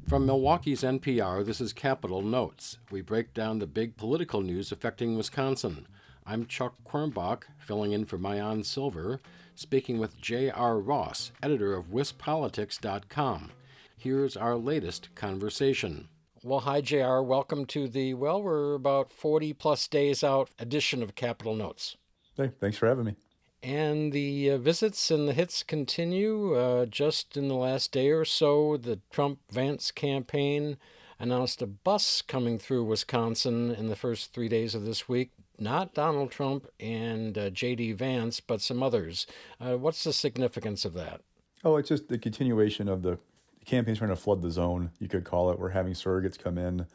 From Milwaukee's NPR, this is Capitol Notes. We break down the big political news affecting Wisconsin. I'm Chuck Quirmbach, filling in for Mayan Silver, speaking with J.R. Ross, editor of WisPolitics.com. Here's our latest conversation. Well, hi, JR. Welcome to we're about 40 plus days out edition of Capitol Notes. Hey, thanks for having me. And the visits and the hits continue. Just in the last day or so, the Trump-Vance campaign announced a bus coming through Wisconsin in the first 3 days of this week. Not Donald Trump and J.D. Vance, but some others. What's the significance of that? Oh, it's just the continuation of the campaign trying to flood the zone, you could call it. We're having surrogates come in.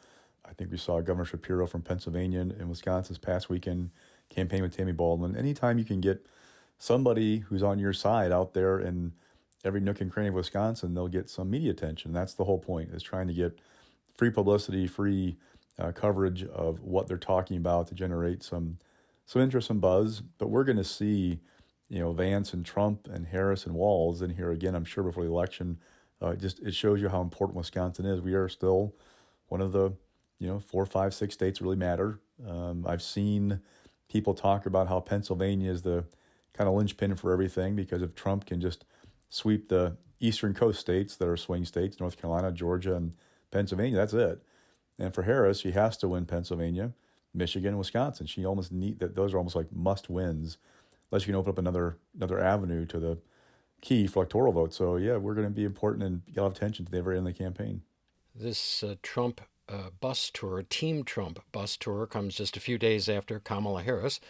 I think we saw Governor Shapiro from Pennsylvania and Wisconsin this past weekend campaign with Tammy Baldwin. Anytime you can get somebody who's on your side out there in every nook and cranny of Wisconsin, they'll get some media attention. That's the whole point, is trying to get free publicity, free coverage of what they're talking about to generate some interest and buzz. But we're going to see, Vance and Trump and Harris and Walz in here again, I'm sure, before the election. It shows you how important Wisconsin is. We are still one of the 4, 5, 6 states that really matter. I've seen people talk about how Pennsylvania is the kind of linchpin for everything, because if Trump can just sweep the eastern coast states that are swing states, North Carolina, Georgia, and Pennsylvania, that's it. And for Harris, she has to win Pennsylvania, Michigan, and Wisconsin. She almost need that; those are almost like must wins, unless you can open up another avenue to the key for electoral votes. So yeah, we're going to be important and get a lot of attention to the very end of the campaign. This Trump bus tour, Team Trump bus tour, comes just a few days after Kamala Harris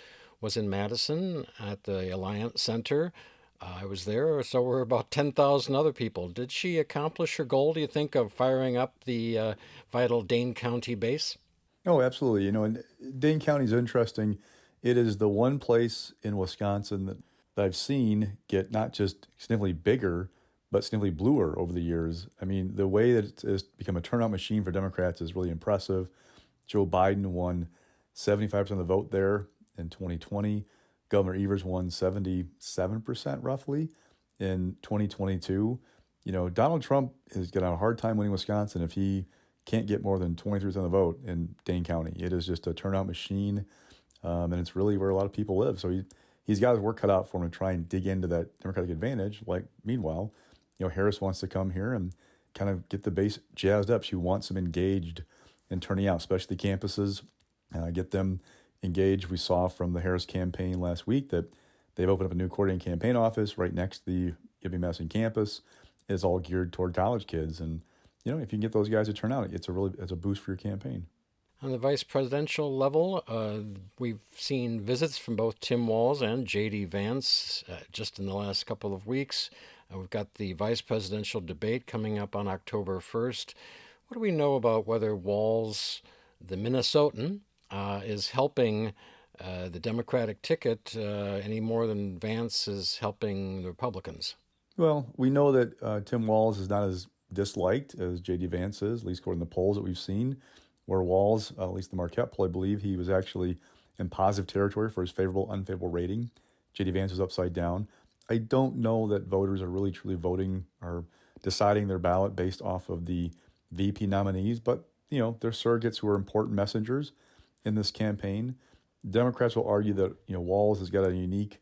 was in Madison at the Alliance Center. I was there, so were about 10,000 other people. Did she accomplish her goal, do you think, of firing up the vital Dane County base? Oh, absolutely. And Dane County is interesting. It is the one place in Wisconsin that I've seen get not just significantly bigger, but significantly bluer over the years. I mean, the way that it has become a turnout machine for Democrats is really impressive. Joe Biden won 75% of the vote there in 2020. Governor Evers won 77% roughly in 2022. Donald Trump is going to have a hard time winning Wisconsin if he can't get more than 23% of the vote in Dane County. It is just a turnout machine, and it's really where a lot of people live. So he's got his work cut out for him to try and dig into that Democratic advantage. Meanwhile, Harris wants to come here and kind of get the base jazzed up. She wants them engaged in turning out, especially the campuses, get them engaged. We saw from the Harris campaign last week that they've opened up a new coordinating campaign office right next to the UW-Madison campus. It's all geared toward college kids. And, if you can get those guys to turn out, it's a boost for your campaign. On the vice presidential level, we've seen visits from both Tim Walz and J.D. Vance just in the last couple of weeks. We've got the vice presidential debate coming up on October 1st. What do we know about whether Walz, the Minnesotan, is helping the Democratic ticket any more than Vance is helping the Republicans? Well, we know that Tim Walz is not as disliked as J.D. Vance is, at least according to the polls that we've seen, where Walz, at least the Marquette poll, I believe he was actually in positive territory for his favorable, unfavorable rating. J.D. Vance was upside down. I don't know that voters are really truly voting or deciding their ballot based off of the VP nominees, but they're surrogates who are important messengers in this campaign. Democrats will argue that Walz has got a unique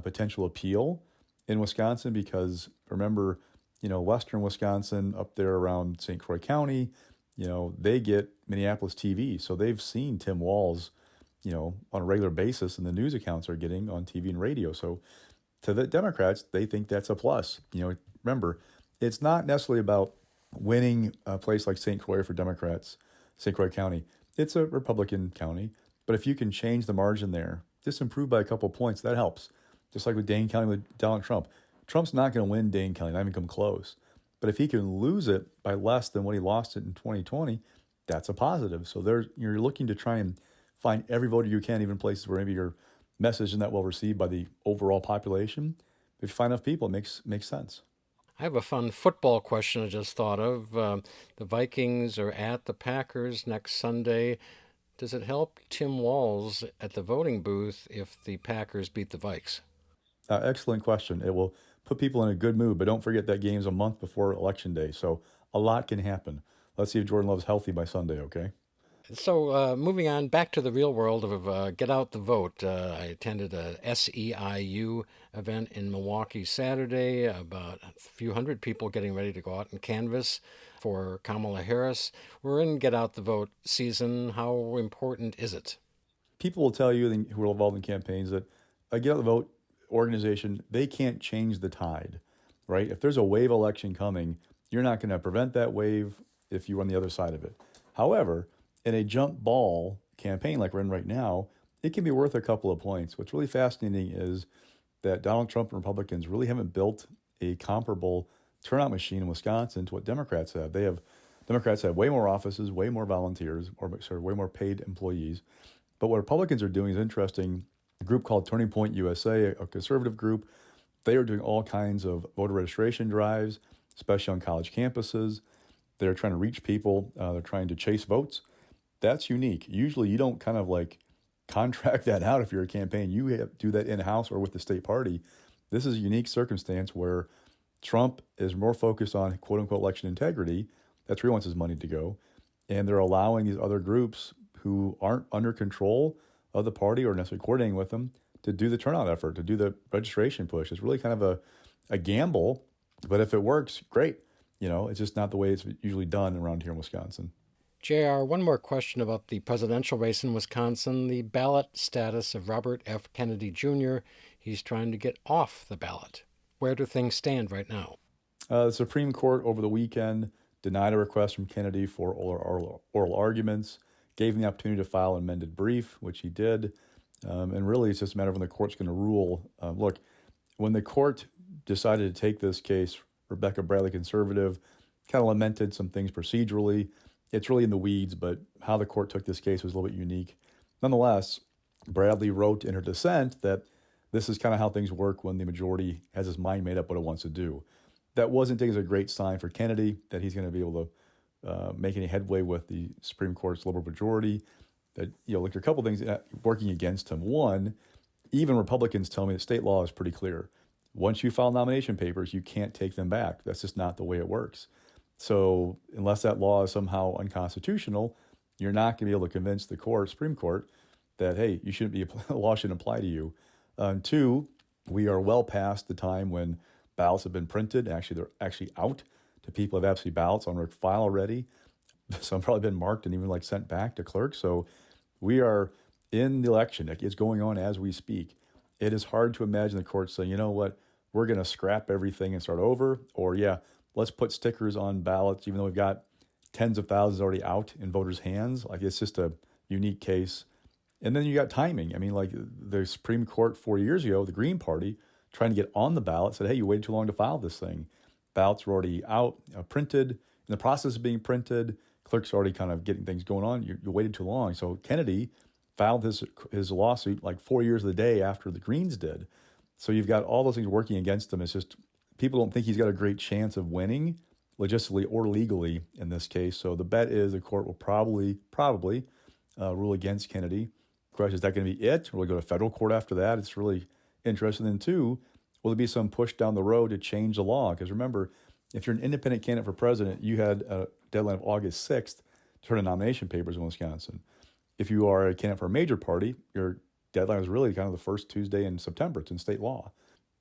potential appeal in Wisconsin because, remember, western Wisconsin up there around St. Croix County, they get Minneapolis TV, so they've seen Tim Walz, on a regular basis, and the news accounts are getting on TV and radio. So to the Democrats, they think that's a plus. Remember, it's not necessarily about winning a place like St. Croix for Democrats, St. Croix County. It's a Republican county, but if you can change the margin there, just improve by a couple of points, that helps. Just like with Dane County with Donald Trump. Trump's not going to win Dane County, not even come close. But if he can lose it by less than what he lost it in 2020, that's a positive. So you're looking to try and find every voter you can, even places where maybe your message isn't that well received by the overall population. If you find enough people, it makes sense. I have a fun football question I just thought of. The Vikings are at the Packers next Sunday. Does it help Tim Walz at the voting booth if the Packers beat the Vikes? Excellent question. It will put people in a good mood, but don't forget that game's a month before Election Day. So a lot can happen. Let's see if Jordan Love's healthy by Sunday, okay? So, moving on back to the real world of Get Out the Vote. I attended a SEIU event in Milwaukee Saturday, about a few hundred people getting ready to go out and canvass for Kamala Harris. We're in Get Out the Vote season. How important is it? People will tell you who are involved in campaigns that a Get Out the Vote organization, they can't change the tide, right? If there's a wave election coming, you're not going to prevent that wave if you run the other side of it. However, in a jump ball campaign like we're in right now, it can be worth a couple of points. What's really fascinating is that Donald Trump and Republicans really haven't built a comparable turnout machine in Wisconsin to what Democrats have. Democrats have way more offices, way more volunteers, or sorry, way more paid employees. But what Republicans are doing is interesting. A group called Turning Point USA, a conservative group, they are doing all kinds of voter registration drives, especially on college campuses. They're trying to reach people. They're trying to chase votes. That's unique. Usually you don't kind of like contract that out if you're a campaign. You have to do that in-house or with the state party. This is a unique circumstance where Trump is more focused on quote unquote election integrity. That's where he wants his money to go. And they're allowing these other groups who aren't under control of the party or necessarily coordinating with them to do the turnout effort, to do the registration push. It's really kind of a gamble, but if it works, great. You know, it's just not the way it's usually done around here in Wisconsin. JR, one more question about the presidential race in Wisconsin, the ballot status of Robert F. Kennedy Jr. He's trying to get off the ballot. Where do things stand right now? The Supreme Court over the weekend denied a request from Kennedy for oral arguments, gave him the opportunity to file an amended brief, which he did. And really, it's just a matter of when the court's going to rule. Look, when the court decided to take this case, Rebecca Bradley, conservative, kind of lamented some things procedurally. It's really in the weeds, but how the court took this case was a little bit unique. Nonetheless, Bradley wrote in her dissent that this is kind of how things work when the majority has his mind made up what it wants to do. That wasn't taken as a great sign for Kennedy, that he's going to be able to make any headway with the Supreme Court's liberal majority. That, you know, look, there are a couple things working against him. One, even Republicans tell me that state law is pretty clear. Once you file nomination papers, you can't take them back. That's just not the way it works. So unless that law is somehow unconstitutional, you're not going to be able to convince the Supreme Court, that, hey, you shouldn't be, the law shouldn't apply to you. Two, we are well past the time when ballots have been printed. Actually, they're actually out to people who have absentee ballots on their file already. Some probably been marked and even like sent back to clerks. So we are in the election. It's going on as we speak. It is hard to imagine the court saying, you know what, we're going to scrap everything and start over. Or, yeah, let's put stickers on ballots, even though we've got tens of thousands already out in voters' hands. Like, it's just a unique case. And then you got timing. I mean, like the Supreme Court 4 years ago, the Green Party, trying to get on the ballot, said, hey, you waited too long to file this thing. Ballots were already out, printed, in the process of being printed. Clerks are already kind of getting things going on. You waited too long. So Kennedy filed his lawsuit like 4 years of the day after the Greens did. So you've got all those things working against him. It's just people don't think he's got a great chance of winning logistically or legally in this case. So the bet is the court will probably rule against Kennedy. The question is that going to be it? Or will we go to federal court after that? It's really interesting. Then two, will there be some push down the road to change the law? Because remember, if you're an independent candidate for president, you had a deadline of August 6th to turn in nomination papers in Wisconsin. If you are a candidate for a major party, your deadline is really kind of the first Tuesday in September. It's in state law.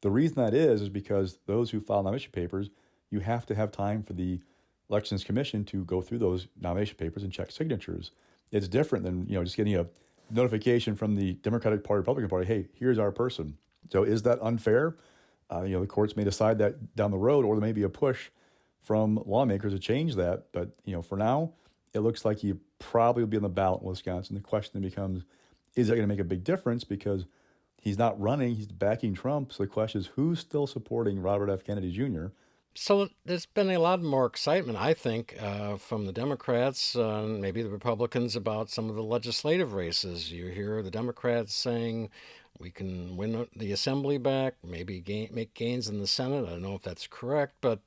The reason that is because those who file nomination papers, you have to have time for the Elections Commission to go through those nomination papers and check signatures. It's different than, just getting a notification from the Democratic Party, Republican Party, hey, here's our person. So is that unfair? The courts may decide that down the road, or there may be a push from lawmakers to change that. But, for now, it looks like he probably will be on the ballot in Wisconsin. The question then becomes, is that going to make a big difference? Because he's not running, he's backing Trump. So the question is, who's still supporting Robert F. Kennedy Jr.? So there's been a lot more excitement, I think, from the Democrats, maybe the Republicans, about some of the legislative races. You hear the Democrats saying we can win the assembly back, maybe make gains in the Senate. I don't know if that's correct, but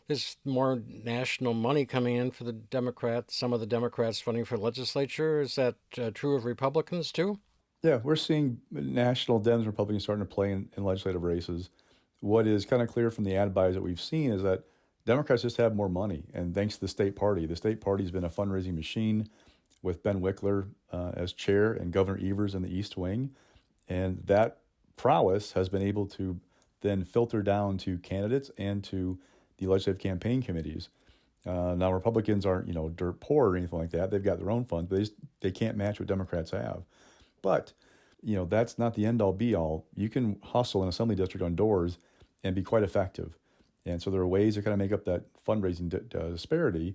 there's more national money coming in for the Democrats, some of the Democrats running for legislature. Is that true of Republicans too? Yeah, we're seeing national Dems and Republicans starting to play in legislative races. What is kind of clear from the ad buys that we've seen is that Democrats just have more money, and thanks to the state party's been a fundraising machine with Ben Wickler as chair and Governor Evers in the East Wing. And that prowess has been able to then filter down to candidates and to the legislative campaign committees. Now, Republicans aren't, dirt poor or anything like that. They've got their own funds, but they can't match what Democrats have. But, that's not the end-all, be-all. You can hustle an assembly district on doors and be quite effective. And so there are ways to kind of make up that fundraising disparity.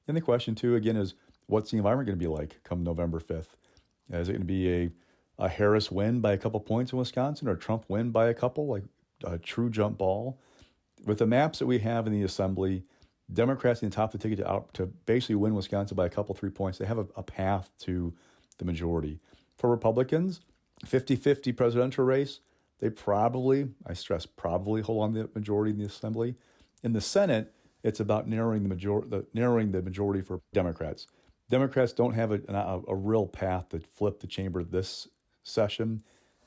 And the question, too, again, is what's the environment going to be like come November 5th? Is it going to be a Harris win by a couple points in Wisconsin or a Trump win by a couple, like a true jump ball? With the maps that we have in the assembly, Democrats in the top of the ticket to basically win Wisconsin by a couple, 3 points. They have a path to the majority. For Republicans, 50-50 presidential race, they probably, I stress probably, hold on to the majority in the assembly. In the Senate, it's about narrowing the majority for Democrats. Democrats don't have a real path to flip the chamber this session.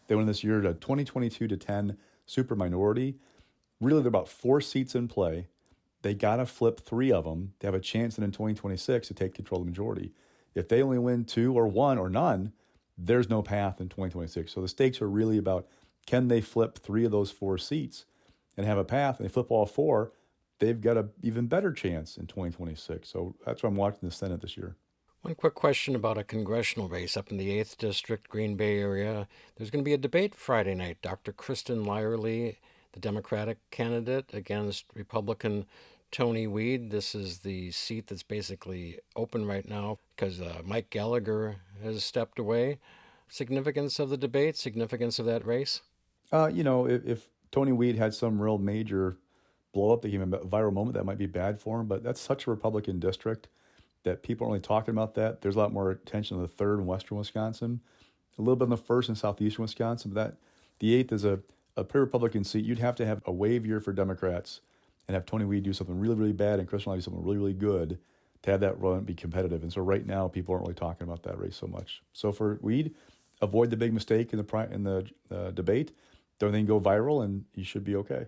They won this year to 22 to 10 super minority. Really, there are about 4 seats in play. They got to flip 3 of them to have a chance in 2026 to take control of the majority. If they only win 2 or 1 or none, there's no path in 2026. So the stakes are really about, can they flip 3 of those 4 seats and have a path? And they flip all 4, they've got an even better chance in 2026. So that's why I'm watching the Senate this year. One quick question about a congressional race up in the 8th District, Green Bay area. There's going to be a debate Friday night. Dr. Kristen Lyerly, the Democratic candidate, against Republican Tony Weed. This is the seat that's basically open right now because Mike Gallagher has stepped away. Significance of the debate, significance of that race? If Tony Weed had some real major blow up that became a viral moment, that might be bad for him. But that's such a Republican district that people are only talking about that. There's a lot more attention on the 3rd in western Wisconsin, a little bit on the 1st in southeastern Wisconsin. But the 8th is a pure Republican seat. You'd have to have a wave year for Democrats and have Tony Weed do something really, really bad and Kristen Lyerly do something really, really good to have that run be competitive. And so right now, people aren't really talking about that race so much. So for Weed, avoid the big mistake in the debate. Don't then go viral, and you should be okay.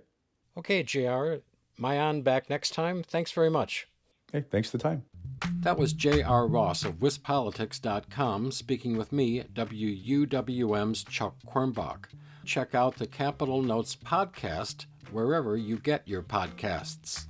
Okay, JR. Mayan back next time. Thanks very much. Hey, thanks for the time. That was J.R. Ross of WisPolitics.com speaking with me, WUWM's Chuck Quirmbach. Check out the Capitol Notes podcast wherever you get your podcasts.